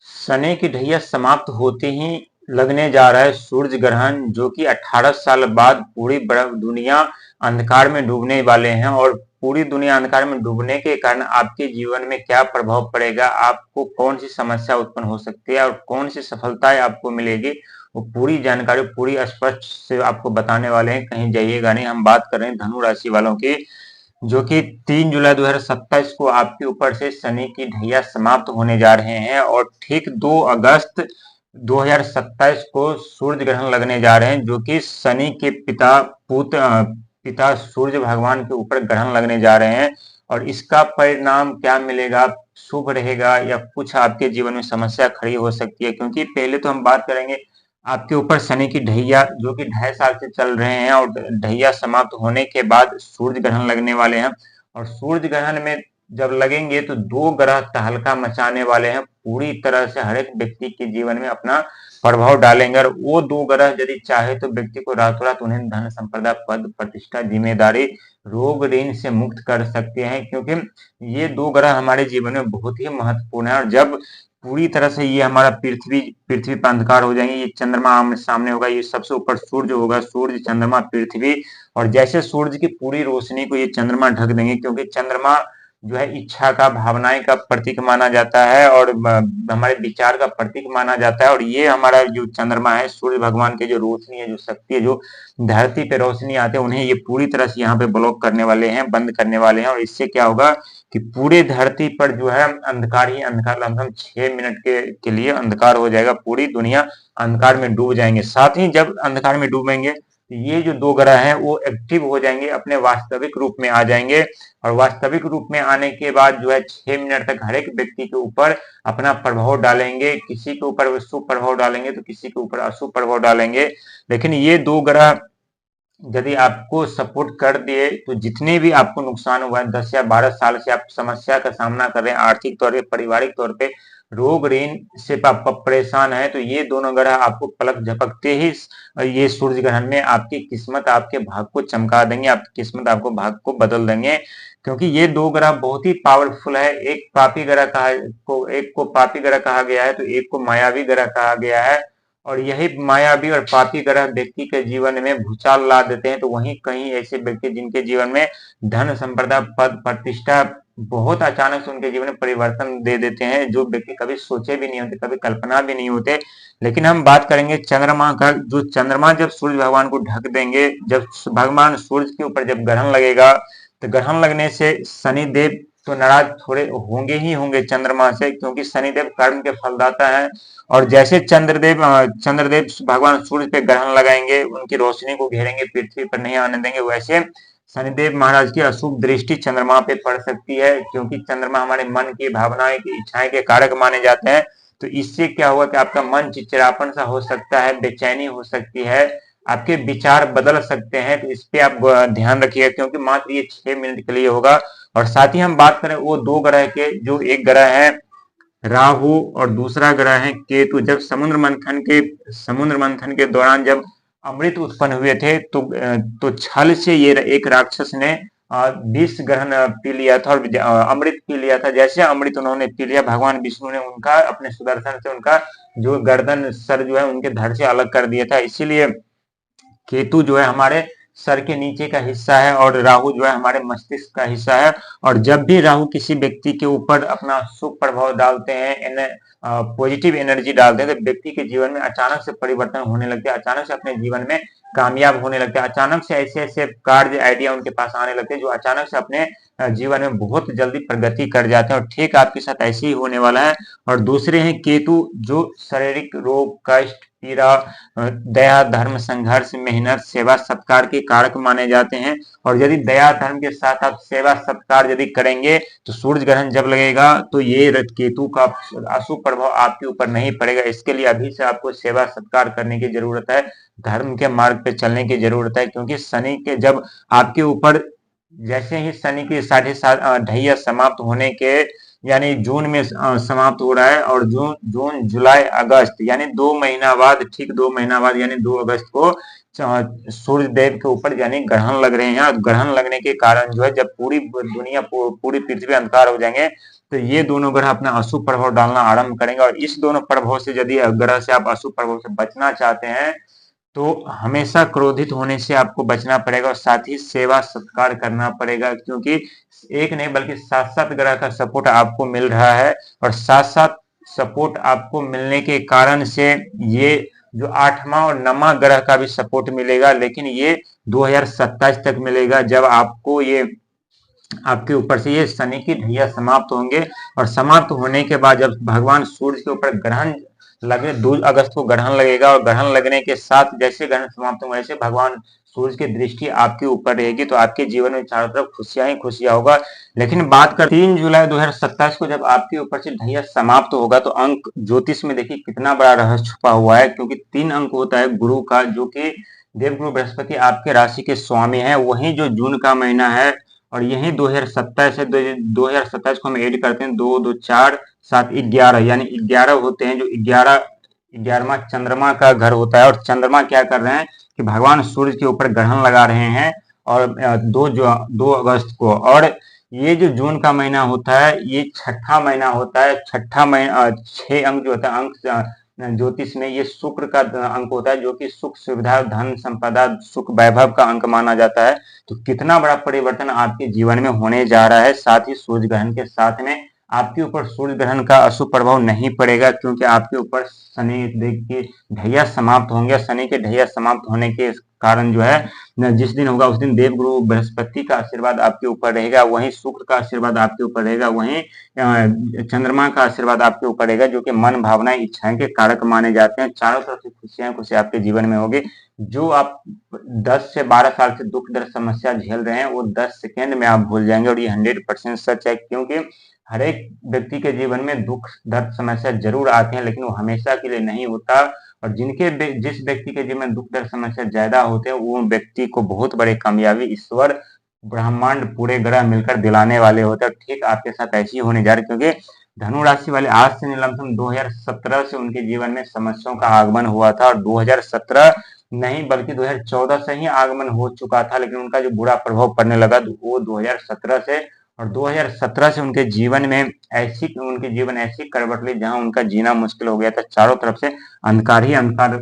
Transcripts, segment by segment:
शनि की ढैया समाप्त होते ही लगने जा रहा है सूरज ग्रहण, जो कि 18 साल बाद पूरी दुनिया अंधकार में डूबने वाले हैं। और पूरी दुनिया अंधकार में डूबने के कारण आपके जीवन में क्या प्रभाव पड़ेगा, आपको कौन सी समस्या उत्पन्न हो सकती है और कौन सी सफलताएं आपको मिलेगी, वो पूरी जानकारी पूरी स्पष्ट से आपको बताने वाले हैं। कहीं जाइएगा नहीं। हम बात कर रहे हैं धनु राशि वालों की, जो कि 3 जुलाई 2027 को आपके ऊपर से शनि की ढैया समाप्त होने जा रहे हैं और ठीक 2 अगस्त 2027 को सूर्य ग्रहण लगने जा रहे हैं, जो कि शनि के पिता सूर्य भगवान के ऊपर ग्रहण लगने जा रहे हैं। और इसका परिणाम क्या मिलेगा, शुभ रहेगा या कुछ आपके जीवन में समस्या खड़ी हो सकती है। क्योंकि पहले तो हम बात करेंगे आपके ऊपर शनि की ढैया, जो कि 2.5 साल से चल रहे हैं, और ढैया समाप्त होने के बाद सूर्य ग्रहण लगने वाले हैं। और सूर्य ग्रहण में जब लगेंगे तो 2 ग्रह तहलका मचाने वाले हैं, पूरी तरह से हर एक व्यक्ति के जीवन में अपना प्रभाव डालेंगे। और वो 2 ग्रह यदि चाहे तो व्यक्ति को रातों रात उन्हें धन संपदा, पद प्रतिष्ठा, जिम्मेदारी, रोग ऋण से मुक्त कर सकते हैं। क्योंकि ये 2 ग्रह हमारे जीवन में बहुत ही महत्वपूर्ण है। और जब पूरी तरह से ये हमारा पृथ्वी पर अंधकार हो जाएंगे, ये चंद्रमा आमने सामने होगा, ये सबसे ऊपर सूर्य होगा, सूर्य, चंद्रमा, पृथ्वी। और जैसे सूर्य की पूरी रोशनी को ये चंद्रमा ढक देंगे, क्योंकि चंद्रमा जो है इच्छा का, भावनाएं का प्रतीक माना जाता है और हमारे विचार का प्रतीक माना जाता है। और ये हमारा जो चंद्रमा है, सूर्य भगवान की जो रोशनी है, जो शक्ति है, जो धरती पे रोशनी आते हैं, उन्हें ये पूरी तरह से यहाँ पे ब्लॉक करने वाले हैं, बंद करने वाले हैं। और इससे क्या होगा कि पूरे धरती पर जो है अंधकार ही अंधकार, लगभग 6 मिनट के लिए अंधकार हो जाएगा, पूरी दुनिया अंधकार में डूब जाएंगे। साथ ही जब अंधकार में डूबेंगे तो ये जो 2 ग्रह हैं वो एक्टिव हो जाएंगे, अपने वास्तविक रूप में आ जाएंगे। और वास्तविक रूप में आने के बाद जो है 6 मिनट तक हर एक व्यक्ति के ऊपर अपना प्रभाव डालेंगे। किसी के ऊपर शुभ प्रभाव डालेंगे तो किसी के ऊपर अशुभ प्रभाव डालेंगे। लेकिन ये 2 ग्रह यदि आपको सपोर्ट कर दिए तो जितने भी आपको नुकसान हुआ है, 10 या 12 साल से आप समस्या का सामना कर रहे हैं, आर्थिक तौर पे, पारिवारिक तौर पे, रोग ऋण से आप परेशान है, तो ये दोनों ग्रह आपको पलक झपकते ही ये सूर्य ग्रहण में आपकी किस्मत, आपके भाग को चमका देंगे, आपकी किस्मत, आपको भाग को बदल देंगे। क्योंकि ये 2 ग्रह बहुत ही पावरफुल है। एक को पापी ग्रह कहा गया है, तो एक को मायावी ग्रह कहा गया है। और यही मायावी और पापी ग्रह व्यक्ति के जीवन में भूचाल ला देते हैं। तो वहीं कहीं ऐसे व्यक्ति जिनके जीवन में धन संपदा, पद प्रतिष्ठा बहुत अचानक से उनके जीवन में परिवर्तन दे देते हैं, जो व्यक्ति कभी सोचे भी नहीं होते, कभी कल्पना भी नहीं होते। लेकिन हम बात करेंगे चंद्रमा का। जो चंद्रमा जब सूर्य भगवान को ढक देंगे, जब भगवान सूर्य के ऊपर जब ग्रहण लगेगा, तो ग्रहण लगने से शनिदेव तो नाराज थोड़े होंगे ही होंगे चंद्रमा से, क्योंकि शनिदेव कर्म के फलदाता है। और जैसे चंद्रदेव भगवान सूर्य पे ग्रहण लगाएंगे, उनकी रोशनी को घेरेंगे, पृथ्वी पर नहीं आने देंगे, वैसे शनिदेव महाराज की अशुभ दृष्टि चंद्रमा पे पड़ सकती है। क्योंकि चंद्रमा हमारे मन की भावनाएं की, इच्छाएं के कारक माने जाते हैं। तो इससे क्या हुआ कि आपका मन चिड़चिड़ापन सा हो सकता है, बेचैनी हो सकती है, आपके विचार बदल सकते हैं। तो इस पे आप ध्यान रखिएगा, क्योंकि मात्र ये 6 मिनट के लिए होगा। और साथ ही हम बात करें वो 2 ग्रह के, जो एक ग्रह है राहु और दूसरा ग्रह है केतु। जब समुद्र मंथन के दौरान जब अमृत उत्पन्न हुए थे, तो छल से ये एक राक्षस ने विष ग्रहण पी लिया था और अमृत पी लिया था। जैसे अमृत उन्होंने पी लिया, भगवान विष्णु ने उनका अपने सुदर्शन से उनका जो गर्दन, सर जो है उनके धड़ से अलग कर दिया था। इसीलिए केतु जो है हमारे सर के नीचे का हिस्सा है और राहु जो है हमारे मस्तिष्क का हिस्सा है। और जब भी राहु किसी व्यक्ति के ऊपर अपना शुभ प्रभाव डालते हैं, पॉजिटिव एनर्जी डालते हैं, तो व्यक्ति के जीवन में अचानक से परिवर्तन होने लगते हैं, अचानक से अपने जीवन में कामयाब होने लगते हैं, अचानक से ऐसे ऐसे कार्य, आइडिया उनके पास आने लगते हैं, जो अचानक से अपने जीवन में बहुत जल्दी प्रगति कर जाते हैं। और ठीक आपके साथ ऐसे ही होने वाला है। और दूसरे हैं केतु, जो शारीरिक रोग, कष्ट, पीड़ा, दया, धर्म, संघर्ष, मेहनत, सेवा, सत्कार के कारक माने जाते हैं। और यदि दया धर्म के साथ आप सेवा सत्कार यदि करेंगे, तो सूर्य ग्रहण जब लगेगा तो ये केतु का अशुभ प्रभाव आपके ऊपर नहीं पड़ेगा। इसके लिए अभी से आपको सेवा सत्कार करने की जरूरत है, धर्म के मार्ग पे चलने की जरूरत है। क्योंकि शनि के जब आपके ऊपर, जैसे ही शनि की 7.5 ढैया समाप्त होने के, यानी जून में समाप्त हो रहा है, और जून जुलाई अगस्त यानी 2 महीना बाद, ठीक 2 महीना बाद यानी 2 अगस्त को सूर्य देव के ऊपर यानी ग्रहण लग रहे हैं। ग्रहण लगने के कारण जो है, जब पूरी दुनिया, पूरी पृथ्वी अंधकार हो जाएंगे, तो ये दोनों ग्रह अपना अशुभ प्रभाव डालना आरंभ करेंगे, और इस दोनों प्रभाव से यदि ग्रह से आप अशुभ प्रभाव से बचना चाहते हैं तो हमेशा क्रोधित होने से आपको बचना पड़ेगा, और साथ ही सेवा सत्कार करना पड़ेगा, क्योंकि एक नहीं बल्कि 7 ग्रह का सपोर्ट आपको मिल रहा है, और 7 सपोर्ट आपको मिलने के कारण से ये जो 8वां और 9वां ग्रह का भी सपोर्ट मिलेगा, लेकिन ये 2027 तक मिलेगा, जब आपको ये आपके ऊपर से ये शनि की ढैया समाप्त होंगे, और समाप्त होने के बाद जब भगवान सूर्य के ऊपर ग्रहण लगे, 2 अगस्त को ग्रहण लगेगा, और ग्रहण लगने के साथ जैसे ग्रहण समाप्त होंगे वैसे भगवान सूर्य की दृष्टि आपके ऊपर रहेगी, तो आपके जीवन में चारों तरफ खुशियां ही खुशियां होगा। लेकिन बात कर 3 जुलाई 2027 को जब आपके ऊपर से ढैया समाप्त होगा, तो अंक ज्योतिष में देखिए कितना बड़ा रहस्य छुपा हुआ है, क्योंकि 3 अंक होता है गुरु का, जो कि देवगुरु बृहस्पति आपके राशि के स्वामी है, वही जो जून का महीना है, और यही 2027 है। 2027 को हम ऐड करते हैं, 2 2 4 7 11, यानी 11 होते हैं, जो 11वां चंद्रमा का घर होता है, और चंद्रमा क्या कर रहे हैं कि भगवान सूर्य के ऊपर ग्रहण लगा रहे हैं, और 2 अगस्त को। और ये जो जून का महीना होता है ये छठा महीना होता है। छठा महीना 6 अंक जो होता है, अंक ज्योतिष में ये शुक्र का अंक होता है, जो कि सुख सुविधा धन संपदा सुख वैभव का अंक माना जाता है। तो कितना बड़ा परिवर्तन आपके जीवन में होने जा रहा है। साथ ही सूर्य ग्रहण के साथ में आपके ऊपर सूर्य ग्रहण का अशुभ प्रभाव नहीं पड़ेगा, क्योंकि आपके ऊपर शनि की ढैया समाप्त होंगे। शनि के ढैया समाप्त होने के कारण जो है जिस दिन होगा उस दिन देवगुरु बृहस्पति का आशीर्वाद आपके ऊपर रहेगा, वहीं शुक्र का आशीर्वाद आपके ऊपर रहेगा, वहीं चंद्रमा का आशीर्वाद आपके ऊपर रहेगा, जो कि मन भावना इच्छाएं के कारक माने जाते हैं। चारों तरफ से खुशियां खुशियां आपके जीवन में होगी। जो आप 10 से 12 साल से दुख दर्द समस्या झेल रहे हैं वो 10 सेकेंड में आप भूल जाएंगे, और ये 100% सच है, क्योंकि हर एक व्यक्ति के जीवन में दुख दर्द समस्या जरूर आते हैं, लेकिन वो हमेशा के लिए नहीं होता। और जिस व्यक्ति के जीवन में दुख दर्द समस्या ज्यादा होते हैं, वो व्यक्ति को बहुत बड़ी कामयाबी ईश्वर ब्रह्मांड पूरे ग्रह मिलकर दिलाने वाले होते हैं। ठीक आपके साथ ऐसी होने जा रही, क्योंकि धनु राशि वाले आज से लमसम 2017 से उनके जीवन में समस्याओं का आगमन हुआ था, और 2017 नहीं बल्कि 2014 से ही आगमन हो चुका था, लेकिन उनका जो बुरा प्रभाव पड़ने लगा वो 2017 से, और 2017 से उनके जीवन ऐसी करवट ली जहां उनका जीना मुश्किल हो गया था। चारों तरफ से अंधकार ही अंधकार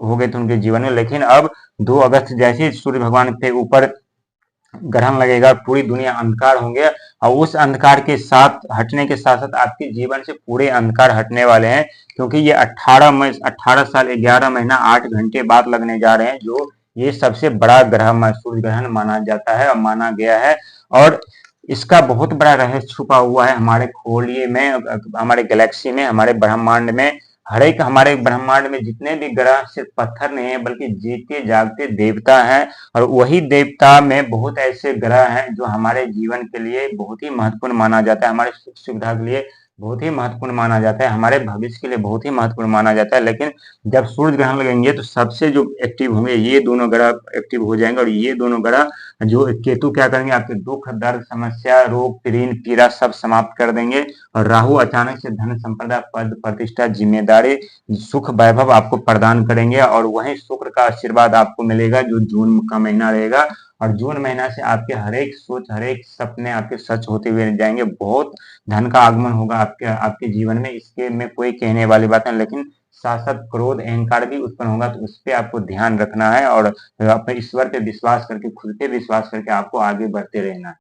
हो गए थे उनके जीवन में। लेकिन अब 2 अगस्त जैसे ही सूर्य भगवान के ऊपर ग्रहण लगेगा, पूरी दुनिया अंधकार होंगे, और उस अंधकार के साथ हटने के साथ साथ आपके जीवन से पूरे अंधकार हटने वाले हैं, क्योंकि ये 18 साल 11 महीना 8 घंटे बाद लगने जा रहे हैं, जो ये सबसे बड़ा ग्रह सूर्य ग्रहण माना जाता है और माना गया है। और इसका बहुत बड़ा रहस्य छुपा हुआ है हमारे खगोलीय में, हमारे गैलेक्सी में, हमारे ब्रह्मांड में। हर एक हमारे ब्रह्मांड में जितने भी ग्रह सिर्फ पत्थर नहीं है, बल्कि जीते जागते देवता हैं, और वही देवता में बहुत ऐसे ग्रह हैं जो हमारे जीवन के लिए बहुत ही महत्वपूर्ण माना जाता है, हमारे सुख सुविधा के लिए बहुत ही महत्वपूर्ण माना जाता है, हमारे भविष्य के लिए बहुत ही महत्वपूर्ण माना जाता है। लेकिन जब सूर्य ग्रहण लगेंगे तो सबसे जो एक्टिव होंगे ये दोनों ग्रह एक्टिव हो जाएंगे, और ये दोनों ग्रह जो केतु क्या करेंगे, आपके दुख दर्द समस्या रोग ऋण पीड़ा सब समाप्त कर देंगे, और राहु अचानक से धन संपदा पद प्रतिष्ठा जिम्मेदारी सुख वैभव आपको प्रदान करेंगे, और वहीं शुक्र का आशीर्वाद आपको मिलेगा जो जून का महीना रहेगा। और जून महीना से आपके हर एक सोच हर एक सपने आपके सच होते हुए जाएंगे। बहुत धन का आगमन होगा आपके जीवन में, इसके में कोई कहने वाली बात नहीं, लेकिन साथ साथ क्रोध अहंकार भी उत्पन्न होगा, तो उस पर आपको ध्यान रखना है, और अपने ईश्वर पे विश्वास करके खुद पे विश्वास करके आपको आगे बढ़ते रहना है।